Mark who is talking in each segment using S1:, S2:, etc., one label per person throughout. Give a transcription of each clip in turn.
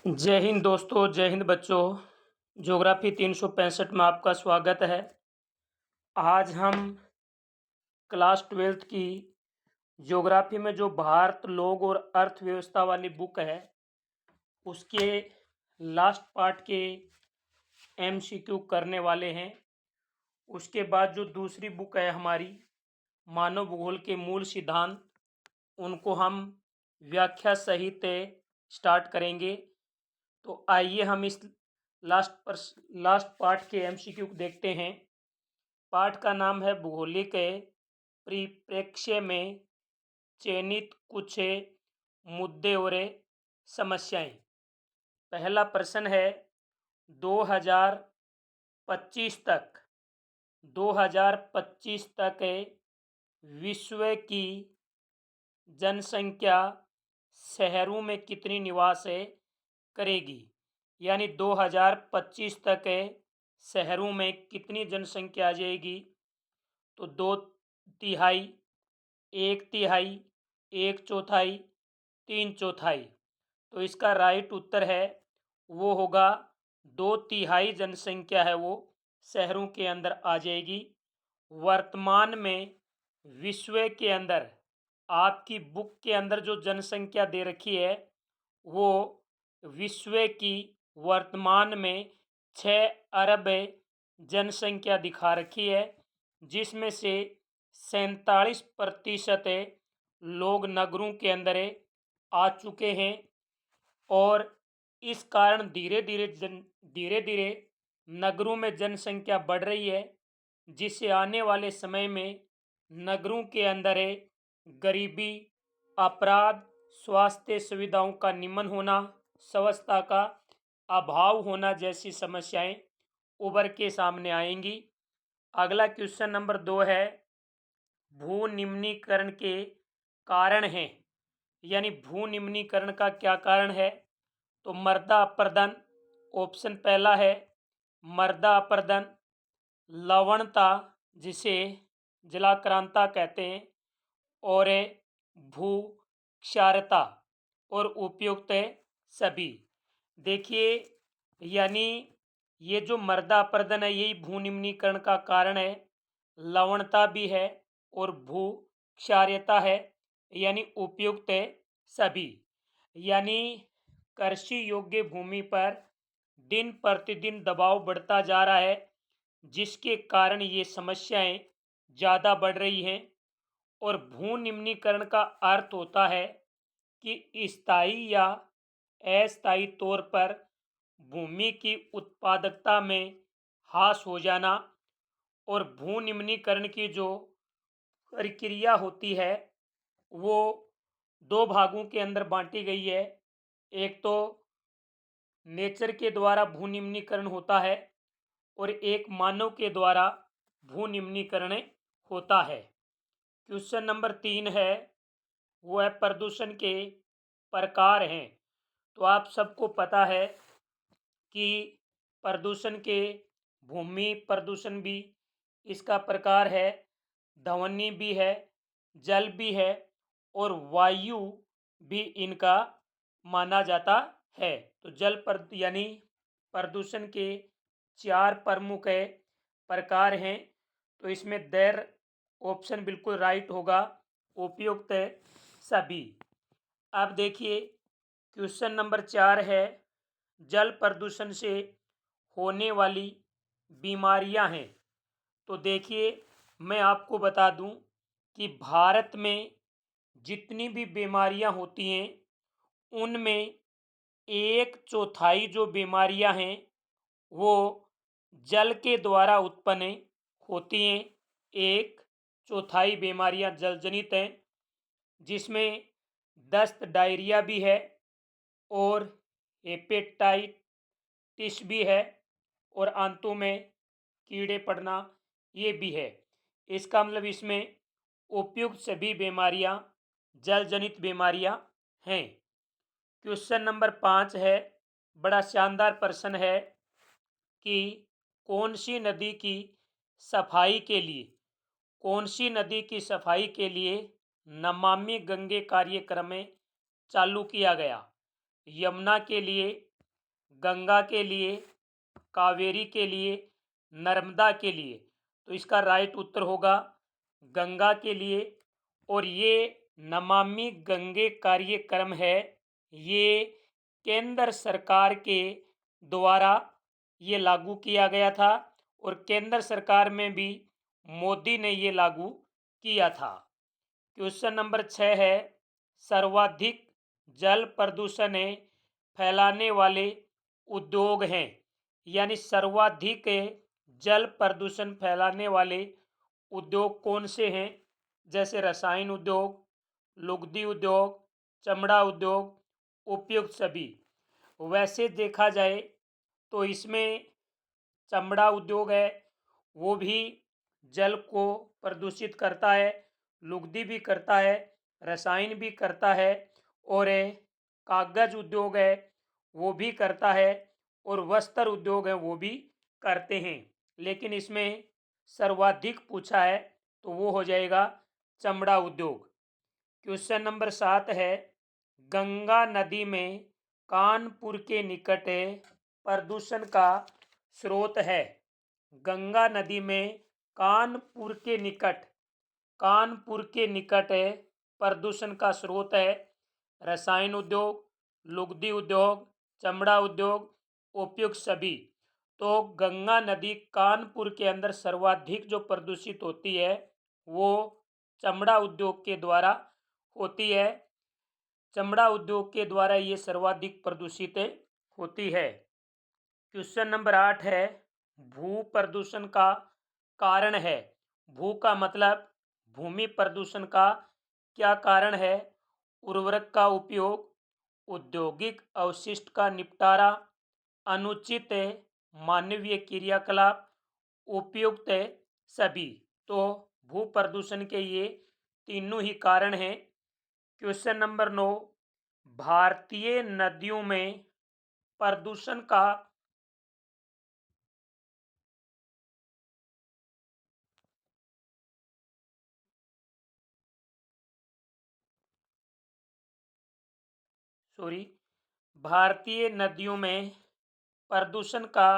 S1: जय हिंद दोस्तों, जय हिंद बच्चों। ज्योग्राफी 365 में आपका स्वागत है। आज हम क्लास 12th की ज्योग्राफी में जो भारत, लोग और अर्थव्यवस्था वाली बुक है उसके लास्ट पार्ट के एमसीक्यू करने वाले हैं। उसके बाद जो दूसरी बुक है हमारी, मानव भूगोल के मूल सिद्धांत, उनको हम व्याख्या सहित स्टार्ट करेंगे। तो आइए हम इस लास्ट पार्ट के एमसीक्यू को देखते हैं। पाठ का नाम है भौगोलिक परिप्रेक्ष्य में चयनित कुछ मुद्दे और समस्याएं। पहला प्रश्न है 2025 तक 2025 तक विश्व की जनसंख्या शहरों में कितनी निवास करेगी। यानी 2025 तक शहरों में कितनी जनसंख्या आ जाएगी। तो 2/3, 1/3, 1/4, 3/4। तो इसका राइट उत्तर है वो होगा 2/3 जनसंख्या है वो शहरों के अंदर आ जाएगी। वर्तमान में विश्व के अंदर आपकी बुक के अंदर जो जनसंख्या दे रखी है वो विश्व की वर्तमान में 6 अरब जनसंख्या दिखा रखी है, जिसमें से 47% लोग नगरों के अंदर आ चुके हैं। और इस कारण धीरे धीरे नगरों में जनसंख्या बढ़ रही है, जिससे आने वाले समय में नगरों के अंदर गरीबी, अपराध, स्वास्थ्य सुविधाओं का निम्न होना, स्वच्छता का अभाव होना जैसी समस्याएं उभर के सामने आएंगी। अगला क्वेश्चन नंबर 2 है भू निम्नीकरण के कारण हैं। यानी भू निम्नीकरण का क्या कारण है। तो मृदा अपरदन, ऑप्शन पहला है मृदा अपरदन, लवणता जिसे जलाक्रांता कहते हैं, और भू क्षारता, और उपयुक्त सभी। देखिए, यानी ये जो मृदा अपरदन है यही भू निम्नीकरण का कारण है, लवणता भी है और भू क्षार्यता है, यानी उपयुक्त सभी। यानी कृषि योग्य भूमि पर दिन प्रतिदिन दबाव बढ़ता जा रहा है, जिसके कारण ये समस्याएं ज़्यादा बढ़ रही हैं। और भू निम्नीकरण का अर्थ होता है कि स्थायी या अस्थायी तौर पर भूमि की उत्पादकता में ह्रास हो जाना। और भू निम्नीकरण की जो प्रक्रिया होती है वो 2 भागों के अंदर बांटी गई है। एक तो नेचर के द्वारा भू निम्नीकरण होता है और एक मानव के द्वारा भू निम्नीकरण होता है। क्वेश्चन नंबर 3 है वो है प्रदूषण के प्रकार हैं। तो आप सबको पता है कि प्रदूषण के भूमि प्रदूषण भी इसका प्रकार है, ध्वनि भी है, जल भी है और वायु भी इनका माना जाता है। तो यानी प्रदूषण के 4 प्रमुख प्रकार हैं। तो इसमें देर ऑप्शन बिल्कुल राइट होगा, उपयुक्त सभी। अब देखिए क्वेश्चन नंबर 4 है जल प्रदूषण से होने वाली बीमारियां हैं। तो देखिए, मैं आपको बता दूं कि भारत में जितनी भी बीमारियां होती हैं उनमें 1/4 जो बीमारियां हैं वो जल के द्वारा उत्पन्न होती हैं। 1/4 बीमारियां जल जनित हैं, जिसमें दस्त, डायरिया भी है और हेपेटाइटिस भी है और आंतों में कीड़े पड़ना ये भी है। इसका मतलब इसमें उपयुक्त सभी बीमारियां जल जनित बीमारियां हैं। क्वेश्चन नंबर 5 है, बड़ा शानदार प्रश्न है कि कौन सी नदी की सफाई के लिए नमामि गंगे कार्यक्रम में चालू किया गया। यमुना के लिए, गंगा के लिए, कावेरी के लिए, नर्मदा के लिए। तो इसका राइट उत्तर होगा गंगा के लिए। और ये नमामि गंगे कार्यक्रम है, ये केंद्र सरकार के द्वारा ये लागू किया गया था और केंद्र सरकार में भी मोदी ने ये लागू किया था। क्वेश्चन नंबर 6 है, सर्वाधिक जल प्रदूषण फैलाने वाले उद्योग हैं, यानी सर्वाधिक जल प्रदूषण फैलाने वाले उद्योग कौन से हैं? जैसे रसायन उद्योग, लुगदी उद्योग, चमड़ा उद्योग, उपयुक्त सभी। वैसे देखा जाए तो इसमें चमड़ा उद्योग है, वो भी जल को प्रदूषित करता है, लुगदी भी करता है, रसायन भी करता है, और कागज उद्योग है वो भी करता है, और वस्त्र उद्योग है वो भी करते हैं। लेकिन इसमें सर्वाधिक पूछा है तो वो हो जाएगा चमड़ा उद्योग। क्वेश्चन नंबर 7 है, गंगा नदी में कानपुर के निकट प्रदूषण का स्रोत है। गंगा नदी में कानपुर के निकट प्रदूषण का स्रोत है रसायन उद्योग, लुगदी उद्योग, चमड़ा उद्योग, उपयुक्त सभी। तो गंगा नदी कानपुर के अंदर सर्वाधिक जो प्रदूषित होती है वो चमड़ा उद्योग के द्वारा होती है। चमड़ा उद्योग के द्वारा ये सर्वाधिक प्रदूषित होती है। क्वेश्चन नंबर 8 है, भू प्रदूषण का कारण है। भू का मतलब भूमि प्रदूषण का क्या कारण है? उर्वरक का उपयोग, औद्योगिक अवशिष्ट का निपटारा, अनुचित मानवीय क्रियाकलाप, उपयुक्त सभी। तो भू प्रदूषण के ये तीनों ही कारण हैं। क्वेश्चन नंबर 9, भारतीय नदियों में प्रदूषण का भारतीय नदियों में प्रदूषण का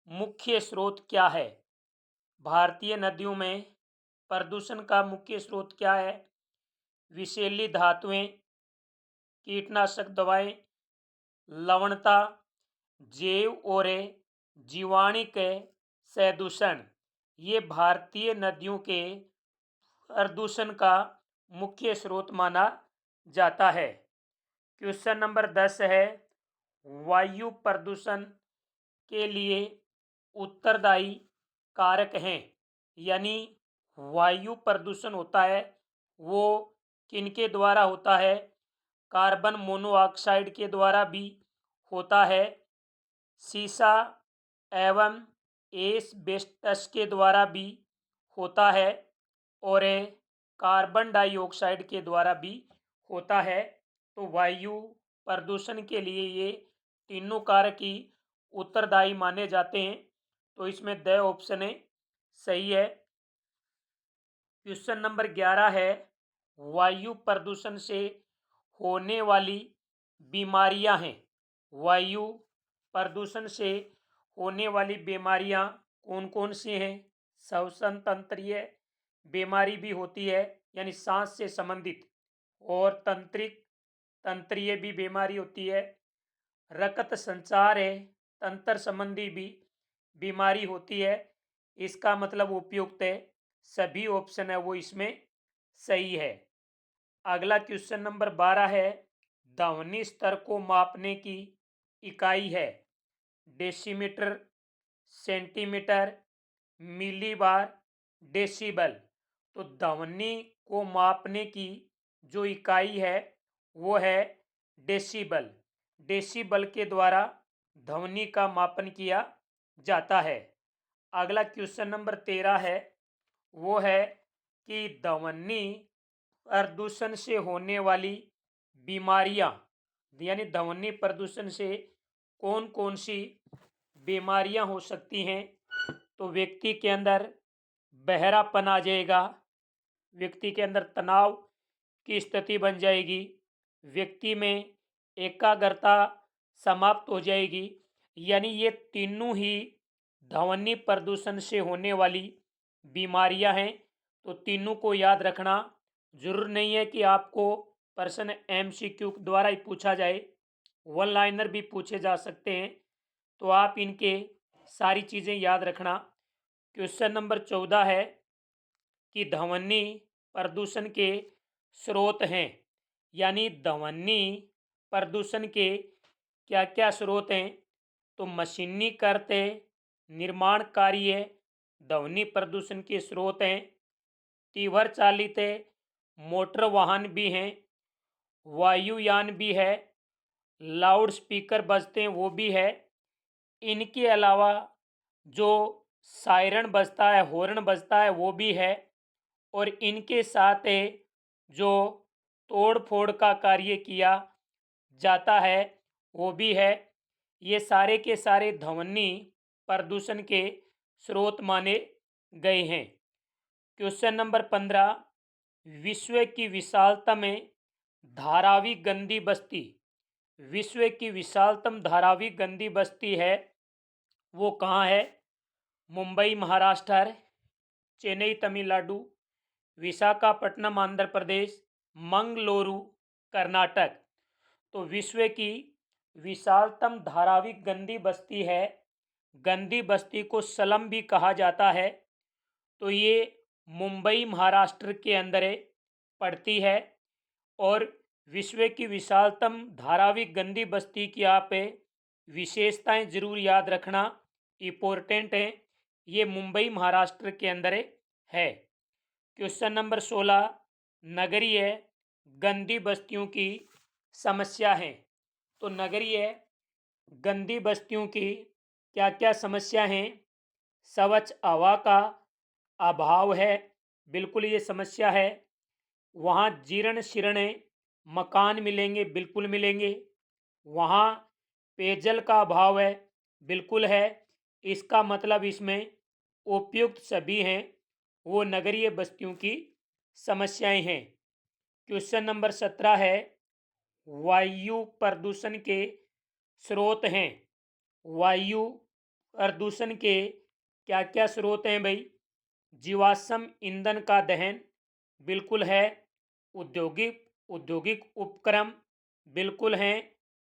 S1: मुख्य स्रोत क्या है? भारतीय नदियों में प्रदूषण का मुख्य स्रोत क्या है? विषैली धातुएं, कीटनाशक दवाएं, लवणता, जैव और जीवाणुक प्रदूषण। ये भारतीय नदियों के प्रदूषण का मुख्य स्रोत माना जाता है। क्वेश्चन नंबर 10 है, वायु प्रदूषण के लिए उत्तरदायी कारक हैं, यानी वायु प्रदूषण होता है वो किनके द्वारा होता है? कार्बन मोनोऑक्साइड के द्वारा भी होता है, सीसा एवं एस्बेस्टस के द्वारा भी होता है, और कार्बन डाइऑक्साइड के द्वारा भी होता है। तो वायु प्रदूषण के लिए ये तीनों कारक ही उत्तरदायी माने जाते हैं। तो इसमें द ऑप्शन सही है। क्वेश्चन नंबर 11 है, वायु प्रदूषण से होने वाली बीमारियां हैं। वायु प्रदूषण से होने वाली बीमारियां कौन कौन सी हैं? श्वसन तंत्रीय बीमारी भी होती है, यानी सांस से संबंधित, और तंत्रीय भी बीमारी होती है, रक्त संचार तंत्र संबंधी भी बीमारी होती है। इसका मतलब उपयुक्त है, सभी ऑप्शन है वो इसमें सही है। अगला क्वेश्चन नंबर 12 है, ध्वनि स्तर को मापने की इकाई है। Decimetre, centimetre, millibar, decibel. तो ध्वनि को मापने की जो इकाई है वो है डेसिबल। डेसिबल के द्वारा ध्वनि का मापन किया जाता है। अगला क्वेश्चन नंबर 13 है, वो है कि ध्वनि प्रदूषण से होने वाली बीमारियां, यानी ध्वनि प्रदूषण से कौन कौन सी बीमारियां हो सकती हैं? तो व्यक्ति के अंदर बहरापन आ जाएगा, व्यक्ति के अंदर तनाव की स्थिति बन जाएगी, व्यक्ति में एकाग्रता समाप्त हो जाएगी। यानी ये तीनों ही ध्वनि प्रदूषण से होने वाली बीमारियां हैं। तो तीनों को याद रखना। जरूर नहीं है कि आपको प्रश्न एमसीक्यू द्वारा ही पूछा जाए, वन लाइनर भी पूछे जा सकते हैं। तो आप इनके सारी चीज़ें याद रखना। क्वेश्चन नंबर 14 है कि ध्वनि प्रदूषण के स्रोत हैं। यानी ध्वनि प्रदूषण के क्या क्या स्रोत हैं। तो मशीनीकृत है, निर्माण कार्य ध्वनि प्रदूषण के स्रोत हैं। तीव्र चालित है, मोटर वाहन भी हैं, वायुयान भी है, लाउड स्पीकर बजते हैं वो भी है। इनके अलावा जो सायरन बजता है, हॉर्न बजता है वो भी है। और इनके साथ जो तोड़ फोड़ का कार्य किया जाता है वो भी है। ये सारे के सारे ध्वनि प्रदूषण के स्रोत माने गए हैं। क्वेश्चन नंबर 15, विश्व की विशालतम धारावी गंदी बस्ती, विश्व की विशालतम धारावी गंदी बस्ती है वो कहाँ है। मुंबई महाराष्ट्र, चेन्नई तमिलनाडु, विशाखापट्टनम आंध्र प्रदेश, मंगलुरु कर्नाटक। तो विश्व की विशालतम धारावी गंदी बस्ती है। गंदी बस्ती को सलम भी कहा जाता है। तो ये मुंबई महाराष्ट्र के अंदर पड़ती है। और विश्व की विशालतम धारावी गंदी बस्ती की आप विशेषताएं जरूर याद रखना, इम्पोर्टेंट है। ये मुंबई महाराष्ट्र के अंदर है। क्वेश्चन नंबर 16, नगरीय गंदी बस्तियों की समस्या है। तो नगरीय गंदी बस्तियों की क्या क्या समस्या हैं। स्वच्छ हवा का अभाव है, बिल्कुल ये समस्या है। वहाँ जीर्ण शीर्ण मकान मिलेंगे, बिल्कुल मिलेंगे। वहाँ पेयजल का अभाव है, बिल्कुल है। इसका मतलब इसमें उपयुक्त सभी हैं, वो नगरीय बस्तियों की समस्याएं हैं। क्वेश्चन नंबर 17 है, वायु प्रदूषण के स्रोत हैं। वायु प्रदूषण के क्या क्या स्रोत हैं भाई। जीवाश्म ईंधन का दहन, बिल्कुल है। औद्योगिक औद्योगिक उपक्रम, बिल्कुल हैं।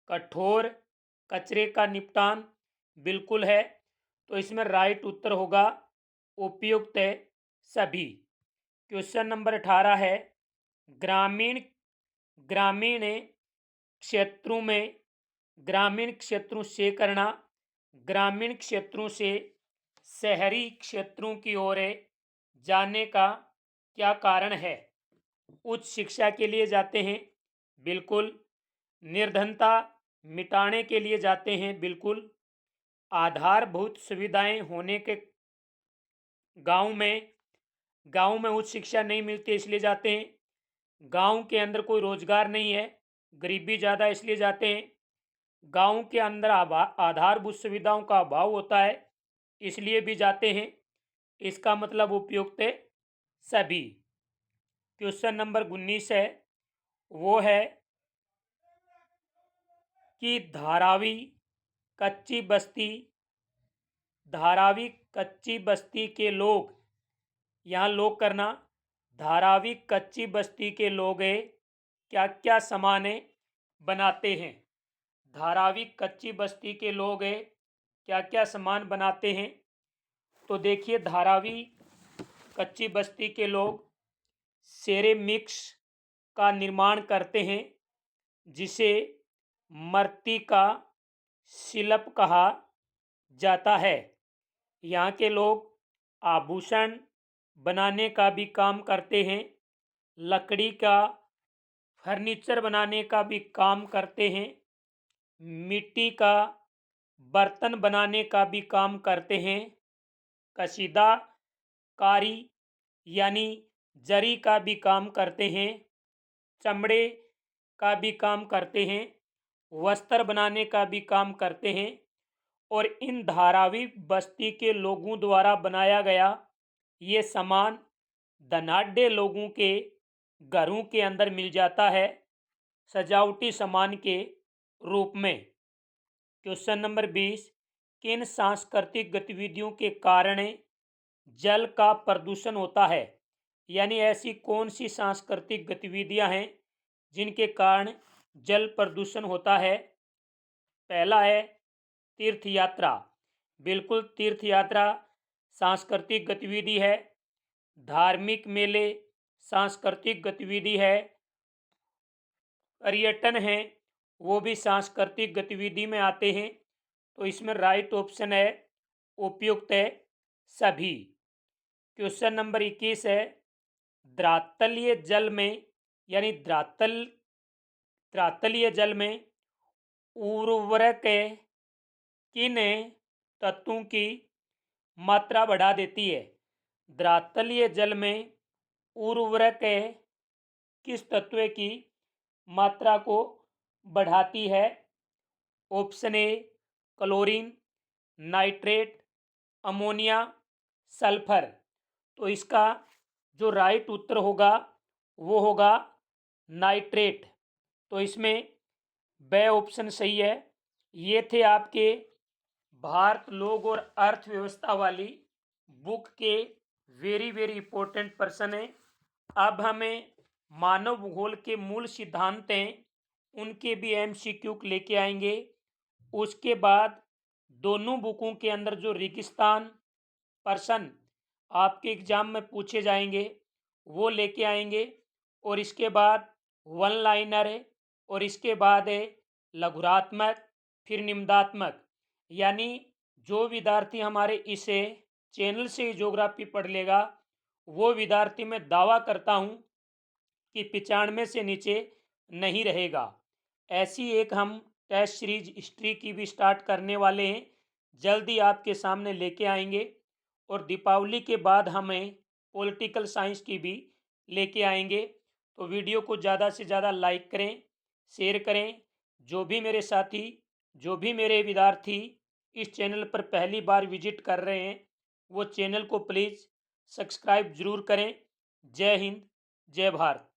S1: कठोर कचरे का निपटान, बिल्कुल है। तो इसमें राइट उत्तर होगा उपयुक्त है सभी। क्वेश्चन नंबर 18 है, ग्रामीण ग्रामीण क्षेत्रों में, ग्रामीण क्षेत्रों से करना, ग्रामीण क्षेत्रों से शहरी क्षेत्रों की ओर जाने का क्या कारण है। उच्च शिक्षा के लिए जाते हैं, बिल्कुल। निर्धनता मिटाने के लिए जाते हैं, बिल्कुल। आधारभूत सुविधाएं होने के गांव में उच्च शिक्षा नहीं मिलती इसलिए जाते हैं। गांव के अंदर कोई रोजगार नहीं है, गरीबी ज़्यादा इसलिए जाते हैं। गांव के अंदर आधारभूत सुविधाओं का अभाव होता है इसलिए भी जाते हैं। इसका मतलब उपयुक्त है सभी। क्वेश्चन नंबर 19 है, वो है कि कच्ची बस्ती धारावी कच्ची बस्ती के लोग, यहाँ लोग करना, धारावी कच्ची बस्ती के लोग क्या क्या सामान बनाते हैं। धारावी कच्ची बस्ती के लोग क्या क्या सामान बनाते हैं। तो देखिए, धारावी कच्ची बस्ती के लोग सेरेमिक्स का निर्माण करते हैं, जिसे मर्ती का शिल्प कहा जाता है। यहाँ के लोग आभूषण बनाने का भी काम करते हैं, लकड़ी का फर्नीचर बनाने का भी काम करते हैं, मिट्टी का बर्तन बनाने का भी काम करते हैं, कशीदाकारी यानी जरी का भी काम करते हैं, चमड़े का भी काम करते हैं, वस्त्र बनाने का भी काम करते हैं। और इन धारावी बस्ती के लोगों द्वारा बनाया गया ये सामान धनाढ्य लोगों के घरों के अंदर मिल जाता है सजावटी सामान के रूप में। क्वेश्चन नंबर 20, किन सांस्कृतिक गतिविधियों के कारण जल का प्रदूषण होता है? यानी ऐसी कौन सी सांस्कृतिक गतिविधियां हैं जिनके कारण जल प्रदूषण होता है? पहला है तीर्थ यात्रा। बिल्कुल, तीर्थ यात्रा सांस्कृतिक गतिविधि है। धार्मिक मेले सांस्कृतिक गतिविधि है। पर्यटन है, वो भी सांस्कृतिक गतिविधि में आते हैं। तो इसमें राइट ऑप्शन है, उपयुक्त है सभी। क्वेश्चन नंबर 21 है, द्रातलीय जल में यानी द्रातलीय जल में उर्वरक किन तत्वों की मात्रा बढ़ा देती है? द्रातलीय जल में उर्वरक किस तत्व की मात्रा को बढ़ाती है? Option A chlorine, nitrate, ammonia, sulphur. तो इसका जो राइट उत्तर होगा वो होगा नाइट्रेट। तो इसमें बे ऑप्शन सही है। ये थे आपके भारत लोग और अर्थव्यवस्था वाली बुक के वेरी वेरी इंपॉर्टेंट पर्सन है। अब हमें मानव भूगोल के मूल सिद्धांत हैं, उनके भी एमसीक्यू लेके आएंगे। उसके बाद दोनों बुकों के अंदर जो रेगिस्तान पर्सन आपके एग्जाम में पूछे जाएंगे वो लेके आएंगे। और इसके बाद वन लाइनर है, और इसके बाद है लघुरात्मक, फिर निम्नात्मक। यानी जो विद्यार्थी हमारे इस चैनल से ज्योग्राफी पढ़ लेगा वो विद्यार्थी मैं दावा करता हूँ कि 95 से नीचे नहीं रहेगा। ऐसी एक हम टेस्ट सीरीज हिस्ट्री की भी स्टार्ट करने वाले हैं, जल्दी आपके सामने लेके आएंगे। और दीपावली के बाद हमें पॉलिटिकल साइंस की भी लेके आएंगे। तो वीडियो को ज़्यादा से ज़्यादा लाइक करें, शेयर करें। जो भी मेरे साथी, जो भी मेरे विद्यार्थी इस चैनल पर पहली बार विजिट कर रहे हैं वो चैनल को प्लीज़ सब्सक्राइब ज़रूर करें। जय हिंद, जय भारत।